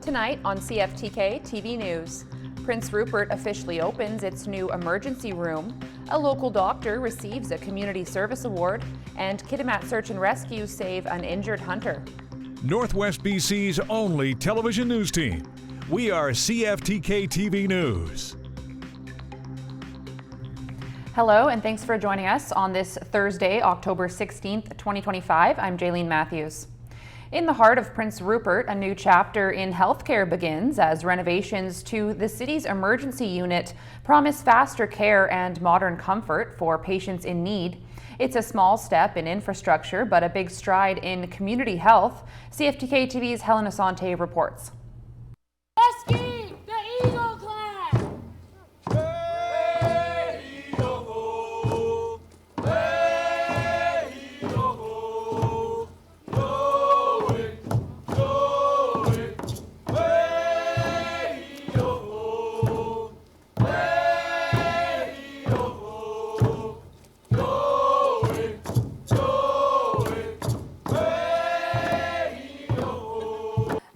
Tonight on CFTK-TV News, Prince Rupert officially opens its new emergency room, a local doctor receives a community service award, and Kitimat Search and Rescue save an injured hunter. Northwest BC's only television news team. We are CFTK-TV News. Hello, and thanks for joining us on this Thursday, October 16th, 2025. I'm Jaylene Matthews. In the heart of Prince Rupert, a new chapter in healthcare begins as renovations to the city's emergency unit promise faster care and modern comfort for patients in need. It's a small step in infrastructure, but a big stride in community health. CFTK-TV's Helen Asante reports. Rescue the Eagle Clan!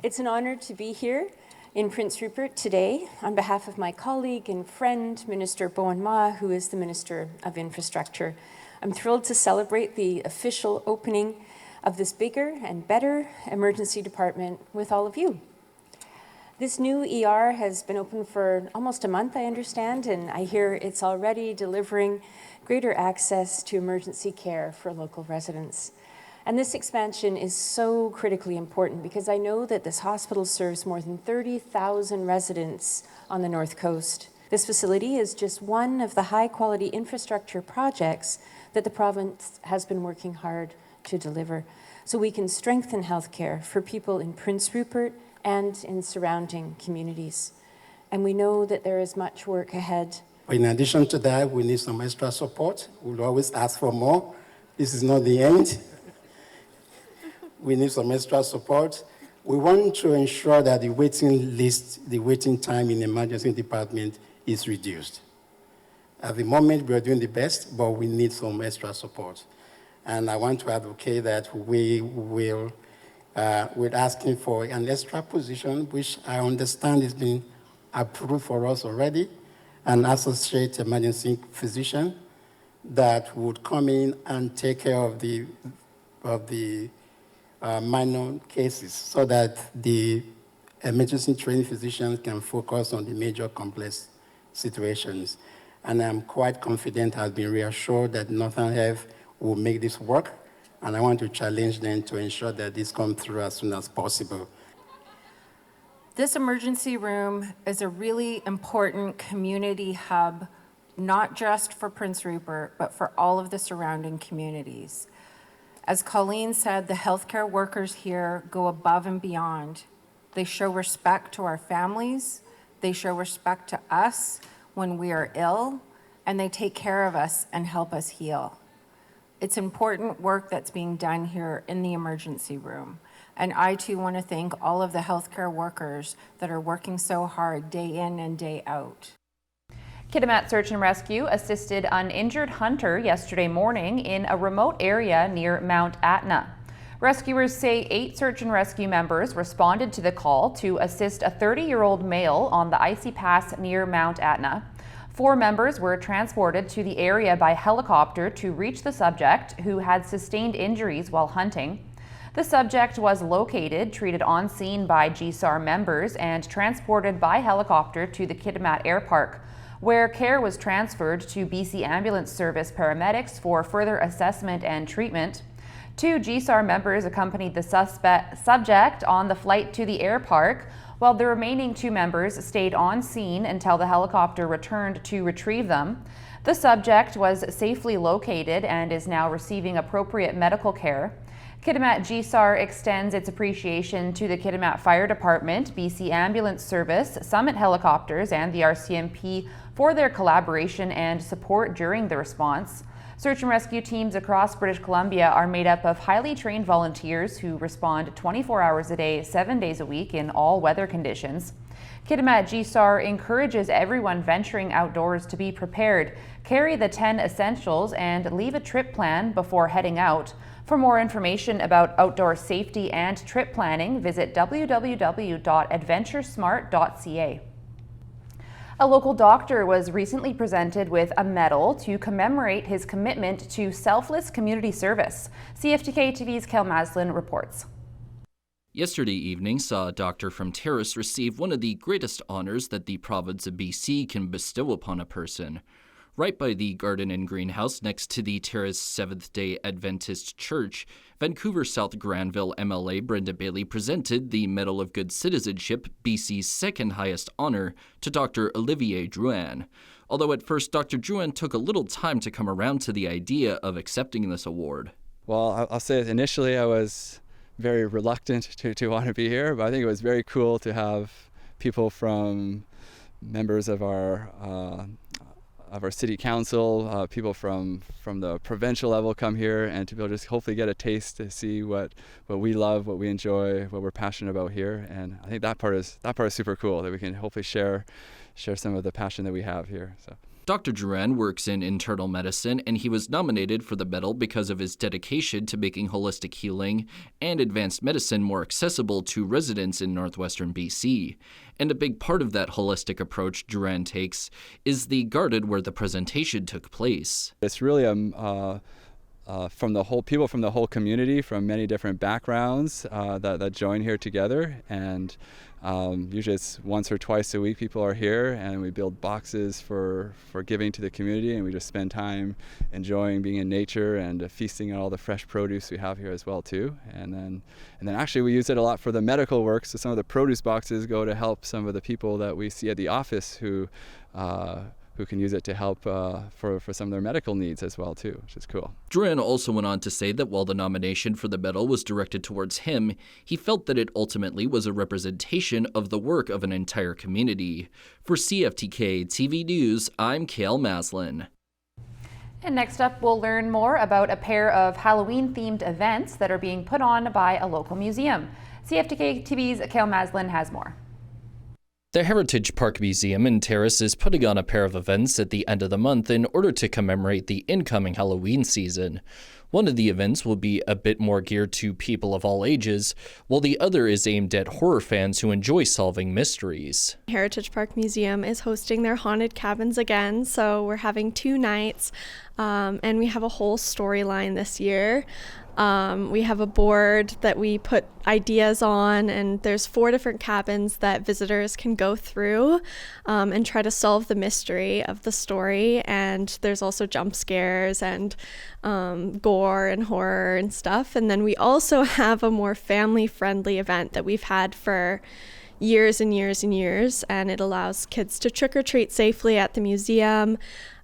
It's an honor to be here in Prince Rupert today on behalf of my colleague and friend, Minister Bowen Ma, who is the Minister of Infrastructure. I'm thrilled to celebrate the official opening of this bigger and better emergency department with all of you. This new ER has been open for almost a month, I understand, and I hear it's already delivering greater access to emergency care for local residents. And this expansion is so critically important because I know that this hospital serves more than 30,000 residents on the North Coast. This facility is just one of the high-quality infrastructure projects that the province has been working hard to deliver, so we can strengthen healthcare for people in Prince Rupert and in surrounding communities. And we know that there is much work ahead. In addition to that, we need some extra support. We'll always ask for more. This is not the end. We need some extra support. We want to ensure that the waiting list, the waiting time in the emergency department is reduced. At the moment, we are doing the best, but we need some extra support. And I want to advocate that we're asking for an extra position, which I understand is being approved for us already, an associate emergency physician that would come in and take care of the minor cases so that the emergency trained physicians can focus on the major complex situations. And I'm quite confident, I've been reassured that Northern Health will make this work, and I want to challenge them to ensure that this comes through as soon as possible. This emergency room is a really important community hub, not just for Prince Rupert, but for all of the surrounding communities. As Colleen said, the healthcare workers here go above and beyond. They show respect to our families, they show respect to us when we are ill, and they take care of us and help us heal. It's important work that's being done here in the emergency room. And I too want to thank all of the healthcare workers that are working so hard day in and day out. Kitimat Search and Rescue assisted an injured hunter yesterday morning in a remote area near Mount Etna. Rescuers say 8 search and rescue members responded to the call to assist a 30-year-old male on the icy pass near Mount Etna. 4 members were transported to the area by helicopter to reach the subject, who had sustained injuries while hunting. The subject was located, treated on scene by GSAR members, and transported by helicopter to the Kitimat Air Park, where care was transferred to BC Ambulance Service paramedics for further assessment and treatment. 2 GSAR members accompanied the subject on the flight to the air park, while the remaining 2 members stayed on scene until the helicopter returned to retrieve them. The subject was safely located and is now receiving appropriate medical care. Kitimat GSAR extends its appreciation to the Kitimat Fire Department, BC Ambulance Service, Summit Helicopters, and the RCMP for their collaboration and support during the response. Search and rescue teams across British Columbia are made up of highly trained volunteers who respond 24 hours a day, 7 days a week in all weather conditions. Kitimat GSAR encourages everyone venturing outdoors to be prepared, carry the 10 essentials, and leave a trip plan before heading out. For more information about outdoor safety and trip planning, visit www.adventuresmart.ca. A local doctor was recently presented with a medal to commemorate his commitment to selfless community service. CFTK-TV's Kel Maslin reports. Yesterday evening saw a doctor from Terrace receive one of the greatest honors that the province of BC can bestow upon a person. Right by the garden and greenhouse next to the Terrace Seventh-day Adventist Church, Vancouver South Granville MLA Brenda Bailey presented the Medal of Good Citizenship, BC's second highest honor, to Dr. Olivier Drouin. Although at first Dr. Drouin took a little time to come around to the idea of accepting this award. Well, I'll say initially I was very reluctant to want to be here, but I think it was very cool to have people from members of our city council, people from the provincial level come here, and to be able to just hopefully get a taste to see what we love, what we enjoy, what we're passionate about here. And I think that part is super cool, that we can hopefully share some of the passion that we have here. So. Dr. Drouin works in internal medicine, and he was nominated for the medal because of his dedication to making holistic healing and advanced medicine more accessible to residents in northwestern BC. And a big part of that holistic approach Drouin takes is the garden where the presentation took place. It's really from the whole people from the whole community, from many different backgrounds that join here together, and usually it's once or twice a week people are here, and we build boxes for giving to the community, and we just spend time enjoying being in nature and feasting on all the fresh produce we have here as well too. And then actually we use it a lot for the medical work, so some of the produce boxes go to help some of the people that we see at the office who can use it to help for some of their medical needs as well too, which is cool. Drouin also went on to say that while the nomination for the medal was directed towards him, he felt that it ultimately was a representation of the work of an entire community. For CFTK-TV News, I'm Kel Maslin. And next up, we'll learn more about a pair of Halloween-themed events that are being put on by a local museum. CFTK-TV's Kel Maslin has more. The Heritage Park Museum in Terrace is putting on a pair of events at the end of the month in order to commemorate the incoming Halloween season. One of the events will be a bit more geared to people of all ages, while the other is aimed at horror fans who enjoy solving mysteries. Heritage Park Museum is hosting their haunted cabins again, so we're having 2 nights, and we have a whole storyline this year. We have a board that we put ideas on, and there's 4 different cabins that visitors can go through and try to solve the mystery of the story. And there's also jump scares and gore and horror and stuff. And then we also have a more family-friendly event that we've had for years and years and years, and it allows kids to trick-or-treat safely at the museum.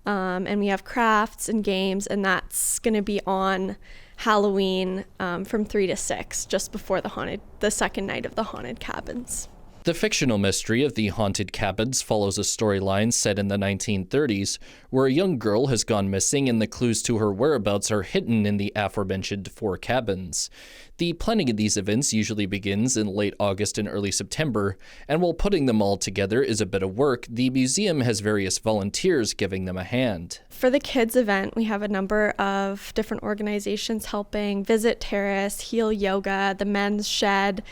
And we have crafts and games, and that's going to be on Halloween from 3 to 6, just before the second night of the haunted cabins. The fictional mystery of the haunted cabins follows a storyline set in the 1930s, where a young girl has gone missing and the clues to her whereabouts are hidden in the aforementioned 4 cabins. The planning of these events usually begins in late August and early September, and while putting them all together is a bit of work, the museum has various volunteers giving them a hand. For the kids event, we have a number of different organizations helping: Visit Terrace, Heal Yoga, the Men's Shed,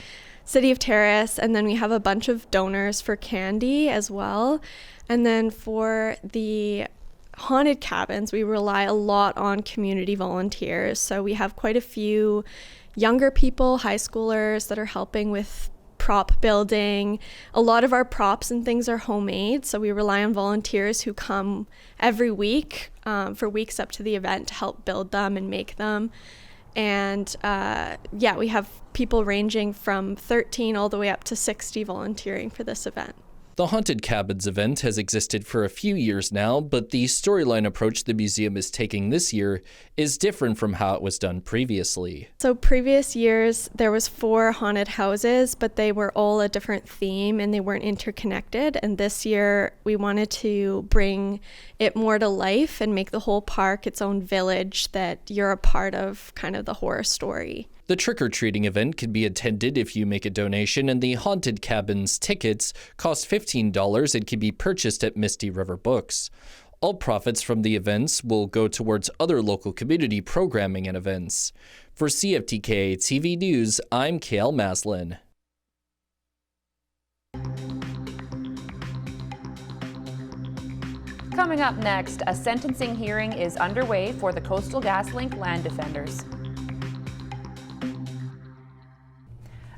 City of Terrace, and then we have a bunch of donors for candy as well. And then for the haunted cabins, we rely a lot on community volunteers. So we have quite a few younger people, high schoolers, that are helping with prop building. A lot of our props and things are homemade, so we rely on volunteers who come every week for weeks up to the event to help build them and make them. And we have people ranging from 13 all the way up to 60 volunteering for this event. The Haunted Cabins event has existed for a few years now, but the storyline approach the museum is taking this year is different from how it was done previously. So previous years, there was 4 haunted houses, but they were all a different theme and they weren't interconnected. And this year, we wanted to bring it more to life and make the whole park its own village that you're a part of, kind of the horror story. The trick-or-treating event can be attended if you make a donation, and the Haunted Cabins tickets cost $15 and can be purchased at Misty River Books. All profits from the events will go towards other local community programming and events. For CFTK-TV News, I'm Cale Maslin. Coming up next, a sentencing hearing is underway for the Coastal GasLink land defenders.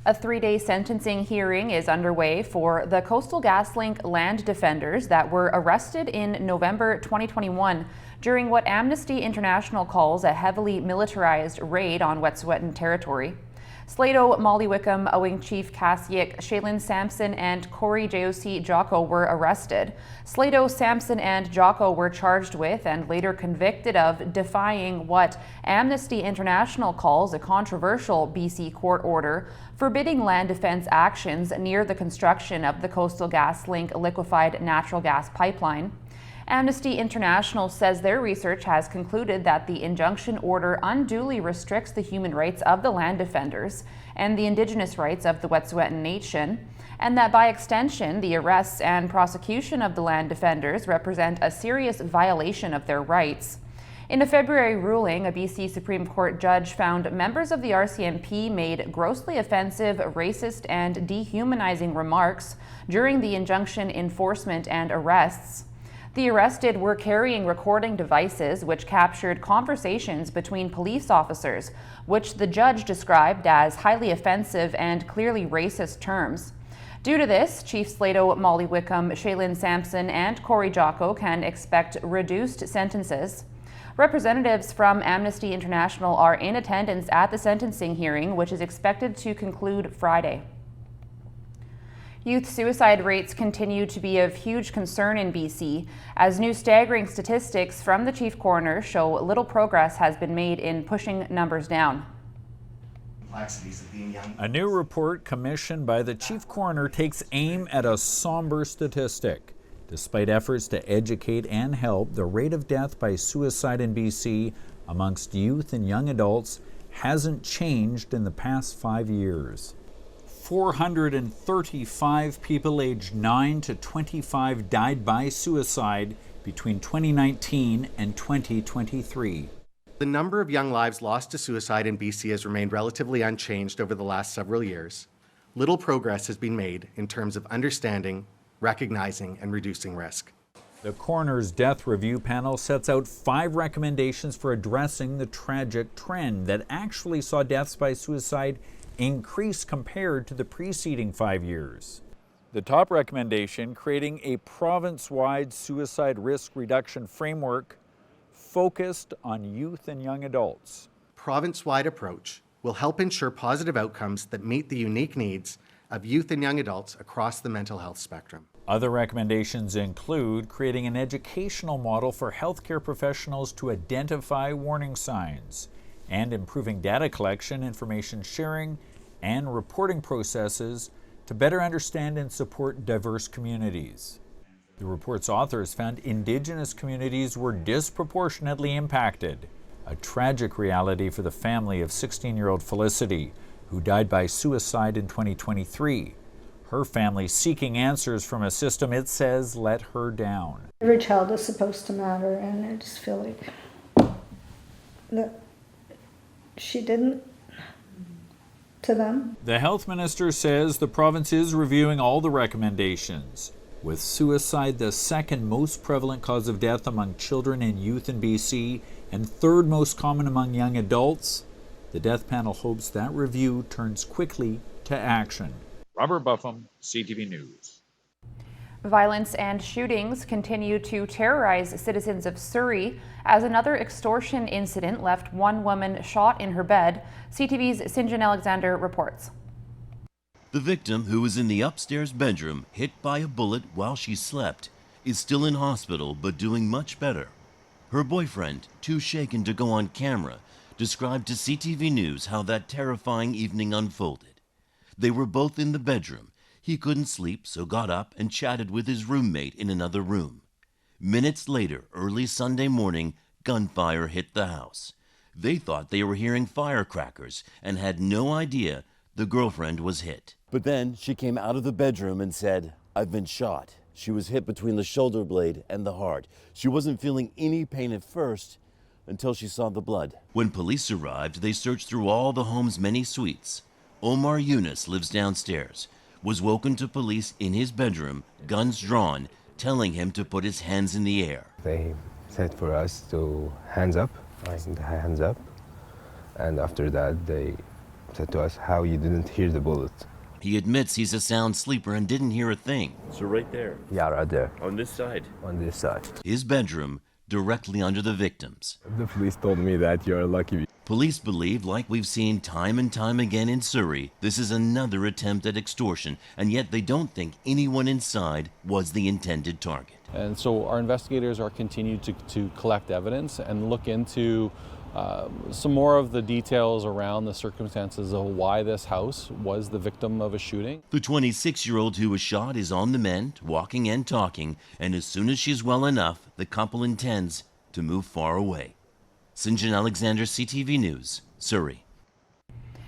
A 3-day sentencing hearing is underway for the Coastal GasLink land defenders that were arrested in November 2021 during what Amnesty International calls a heavily militarized raid on Wet'suwet'en territory. Slato, Molly Wickham, Owing Chief Kasiak, Shaylin Sampson, and Corey JOC Jocko were arrested. Slato, Sampson, and Jocko were charged with and later convicted of defying what Amnesty International calls a controversial BC court order forbidding land defense actions near the construction of the Coastal GasLink liquefied natural gas pipeline. Amnesty International says their research has concluded that the injunction order unduly restricts the human rights of the land defenders and the Indigenous rights of the Wet'suwet'en Nation, and that by extension, the arrests and prosecution of the land defenders represent a serious violation of their rights. In a February ruling, a BC Supreme Court judge found members of the RCMP made grossly offensive, racist, and dehumanizing remarks during the injunction enforcement and arrests. The arrested were carrying recording devices which captured conversations between police officers, which the judge described as highly offensive and clearly racist terms. Due to this, Chief Slato, Molly Wickham, Shaylin Sampson, and Corey Jocko can expect reduced sentences. Representatives from Amnesty International are in attendance at the sentencing hearing, which is expected to conclude Friday. Youth suicide rates continue to be of huge concern in BC, as new staggering statistics from the Chief Coroner show little progress has been made in pushing numbers down. A new report commissioned by the Chief Coroner takes aim at a somber statistic. Despite efforts to educate and help, the rate of death by suicide in BC amongst youth and young adults hasn't changed in the past 5 years. 435 people aged 9 to 25 died by suicide between 2019 and 2023. The number of young lives lost to suicide in BC has remained relatively unchanged over the last several years. Little progress has been made in terms of understanding, recognizing, and reducing risk. The coroner's death review panel sets out 5 recommendations for addressing the tragic trend that actually saw deaths by suicide increase compared to the preceding 5 years. The top recommendation, creating a province-wide suicide risk reduction framework focused on youth and young adults. Province-wide approach will help ensure positive outcomes that meet the unique needs of youth and young adults across the mental health spectrum. Other recommendations include creating an educational model for healthcare professionals to identify warning signs, and improving data collection, information sharing, and reporting processes to better understand and support diverse communities. The report's authors found Indigenous communities were disproportionately impacted, a tragic reality for the family of 16-year-old Felicity, who died by suicide in 2023. Her family seeking answers from a system it says let her down. Every child is supposed to matter, and I just feel like that she didn't to them. The health minister says the province is reviewing all the recommendations. With suicide the second most prevalent cause of death among children and youth in BC and third most common among young adults, the death panel hopes that review turns quickly to action. Robert Buffum, CTV News. Violence and shootings continue to terrorize citizens of Surrey as another extortion incident left one woman shot in her bed. CTV's Sinjan Alexander reports. The victim, who was in the upstairs bedroom, hit by a bullet while she slept, is still in hospital but doing much better. Her boyfriend, too shaken to go on camera, described to CTV News how that terrifying evening unfolded. They were both in the bedroom. He couldn't sleep, so got up and chatted with his roommate in another room. Minutes later, early Sunday morning, gunfire hit the house. They thought they were hearing firecrackers and had no idea the girlfriend was hit. But then she came out of the bedroom and said, "I've been shot." She was hit between the shoulder blade and the heart. She wasn't feeling any pain at first, until she saw the blood. When police arrived, they searched through all the home's many suites. Omar Yunus lives downstairs, was woken to police in his bedroom, guns drawn, telling him to put his hands in the air. They said for us to hands up, hands up. And after that, they said to us, how you didn't hear the bullet. He admits he's a sound sleeper and didn't hear a thing. So right there? Yeah, right there. On this side? On this side. His bedroom, directly under the victims. The police told me that you're lucky. Police believe, like we've seen time and time again in Surrey, this is another attempt at extortion, and yet they don't think anyone inside was the intended target. And so our investigators are continuing to collect evidence and look into some more of the details around the circumstances of why this house was the victim of a shooting. The 26-year-old who was shot is on the mend, walking and talking, and as soon as she's well enough, the couple intends to move far away. St. John Alexander, CTV News, Surrey.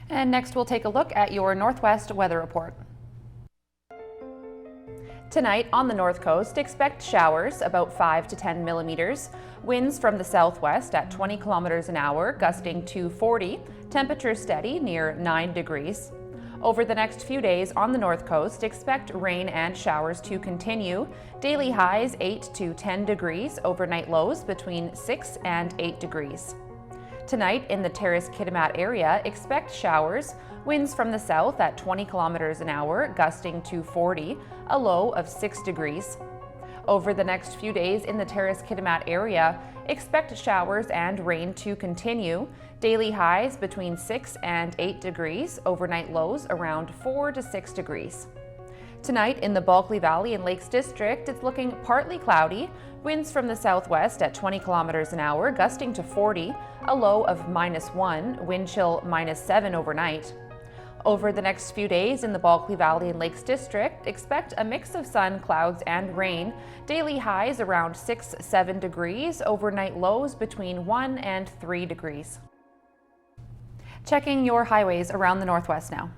And next we'll take a look at your Northwest weather report. Tonight on the North Coast, expect showers about 5 to 10 millimeters. Winds from the southwest at 20 kilometers an hour, gusting to 40. Temperature steady near 9 degrees. Over the next few days on the North Coast, expect rain and showers to continue. Daily highs 8 to 10 degrees, overnight lows between 6 and 8 degrees. Tonight in the Terrace-Kitimat area, expect showers. Winds from the south at 20 kilometers an hour, gusting to 40, a low of 6 degrees. Over the next few days in the Terrace-Kitimat area, expect showers and rain to continue. Daily highs between 6 and 8 degrees, overnight lows around 4 to 6 degrees. Tonight in the Bulkley Valley and Lakes District, it's looking partly cloudy. Winds from the southwest at 20 kilometers an hour, gusting to 40, a low of -1, wind chill -7 overnight. Over the next few days in the Bulkley Valley and Lakes District, expect a mix of sun, clouds, and rain. Daily highs around 6-7 degrees, overnight lows between 1 and 3 degrees. Checking your highways around the Northwest now.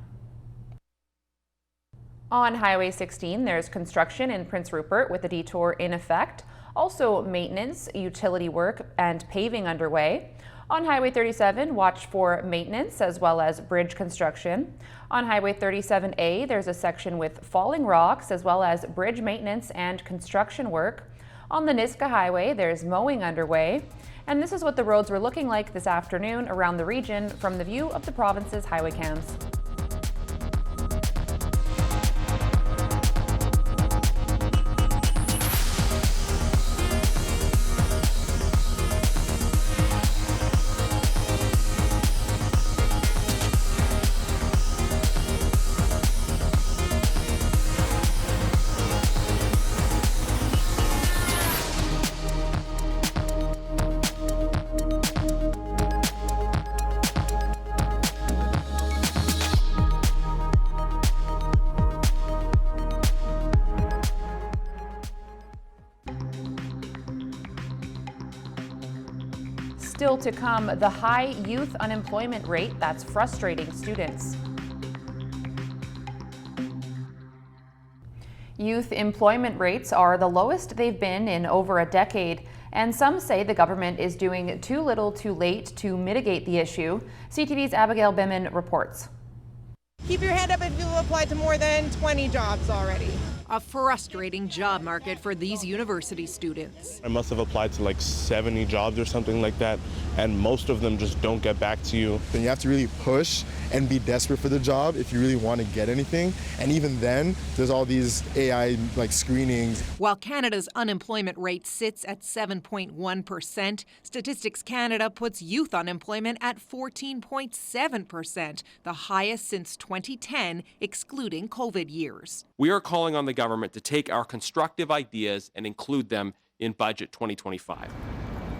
On Highway 16, there's construction in Prince Rupert with a detour in effect. Also maintenance, utility work, and paving underway. On Highway 37, watch for maintenance as well as bridge construction. On Highway 37A, there's a section with falling rocks as well as bridge maintenance and construction work. On the Niska Highway, there's mowing underway. And this is what the roads were looking like this afternoon around the region from the view of the province's highway cams. Still to come, the high youth unemployment rate that's frustrating students. Youth employment rates are the lowest they've been in over a decade, and some say the government is doing too little too late to mitigate the issue. CTV's Abigail Biman reports. Keep your hand up if you've applied to more than 20 jobs already. A frustrating job market for these university students. I must have applied to like 70 jobs or something like that, and most of them just don't get back to you. Then you have to really push and be desperate for the job if you really want to get anything. And even then, there's all these AI screenings. While Canada's unemployment rate sits at 7.1%, Statistics Canada puts youth unemployment at 14.7%, the highest since 2010, excluding COVID years. We are calling on the government to take our constructive ideas and include them in Budget 2025.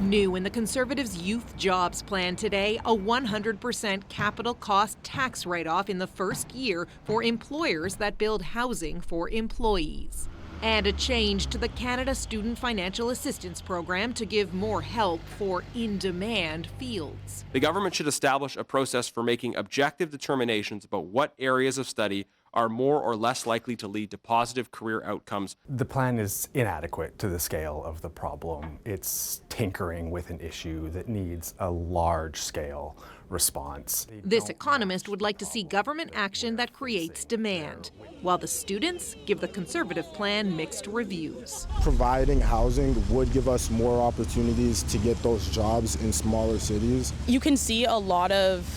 New in the Conservatives' youth jobs plan today, a 100% capital cost tax write-off in the first year for employers that build housing for employees. And a change to the Canada Student Financial Assistance Program to give more help for in-demand fields. The government should establish a process for making objective determinations about what areas of study are more or less likely to lead to positive career outcomes. The plan is inadequate to the scale of the problem. It's tinkering with an issue that needs a large-scale response. This economist would like to see government action that creates demand, while the students give the Conservative plan mixed reviews. Providing housing would give us more opportunities to get those jobs in smaller cities. You can see a lot of,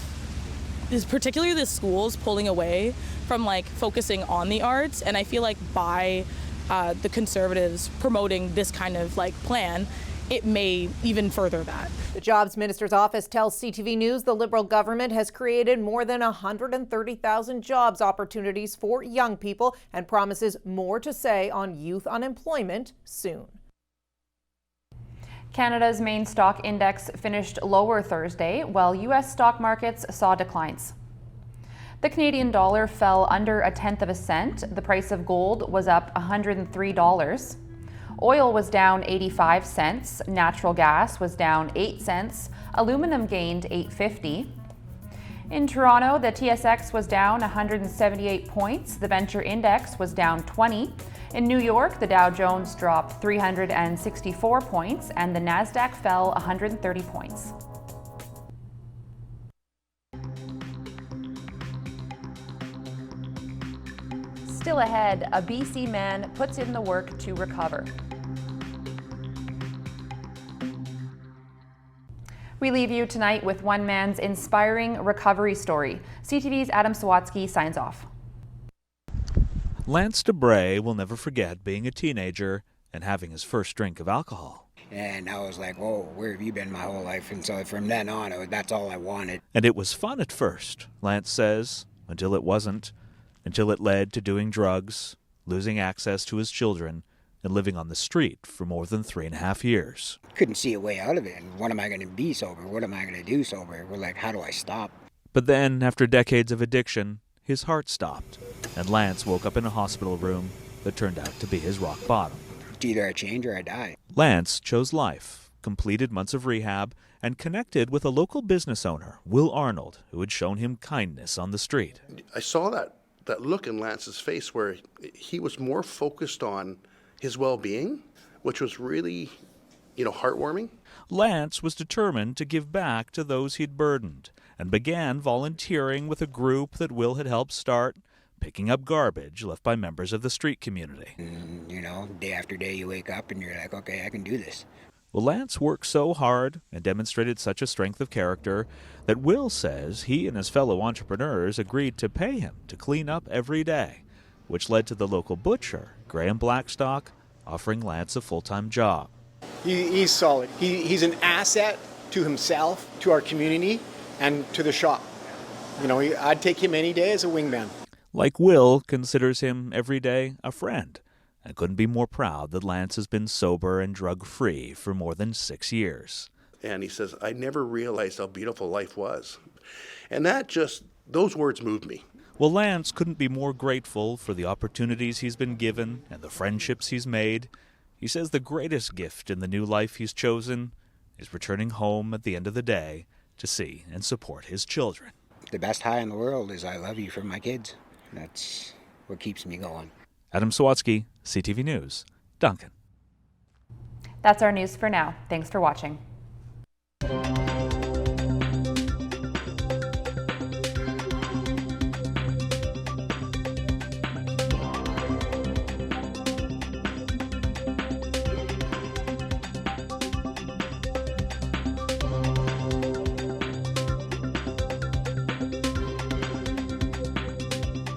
particularly the schools, pulling away from focusing on the arts, and I feel like by the Conservatives promoting this kind of plan, it may even further that. The Jobs Minister's office tells CTV News the Liberal government has created more than 130,000 jobs opportunities for young people and promises more to say on youth unemployment soon. Canada's main stock index finished lower Thursday, while U.S. stock markets saw declines. The Canadian dollar fell under 1/10 cent. The price of gold was up $103. Oil was down 85 cents, natural gas was down 8 cents, aluminum gained $8.50. In Toronto, the TSX was down 178 points, the Venture Index was down 20. In New York, the Dow Jones dropped 364 points and the Nasdaq fell 130 points. Still ahead, a BC man puts in the work to recover. We leave you tonight with one man's inspiring recovery story. CTV's Adam Sawatsky signs off. Lance DeBray will never forget being a teenager and having his first drink of alcohol. And I was like, whoa, where have you been my whole life? And so from then on, that's all I wanted. And it was fun at first, Lance says, until it wasn't, until it led to doing drugs, losing access to his children, and living on the street for more than 3.5 years. Couldn't see a way out of it. And what am I going to be sober? What am I going to do sober? We're like, how do I stop? But then, after decades of addiction, his heart stopped, and Lance woke up in a hospital room that turned out to be his rock bottom. It's either I change or I die. Lance chose life, completed months of rehab, and connected with a local business owner, Will Arnold, who had shown him kindness on the street. I saw that look in Lance's face where he was more focused on his well-being, which was really, heartwarming. Lance was determined to give back to those he'd burdened and began volunteering with a group that Will had helped start, picking up garbage left by members of the street community. And, day after day you wake up and you're like, okay, I can do this. Well, Lance worked so hard and demonstrated such a strength of character that Will says he and his fellow entrepreneurs agreed to pay him to clean up every day, which led to the local butcher, Graham Blackstock, offering Lance a full-time job. He's solid. He's an asset to himself, to our community, and to the shop. I'd take him any day as a wingman. Like Will considers him every day a friend, and couldn't be more proud that Lance has been sober and drug-free for more than 6 years. And he says, I never realized how beautiful life was. And those words moved me. Well, Lance couldn't be more grateful for the opportunities he's been given and the friendships he's made. He says the greatest gift in the new life he's chosen is returning home at the end of the day to see and support his children. The best high in the world is I love you from my kids. That's what keeps me going. Adam Sawatsky, CTV News, Duncan. That's our news for now. Thanks for watching.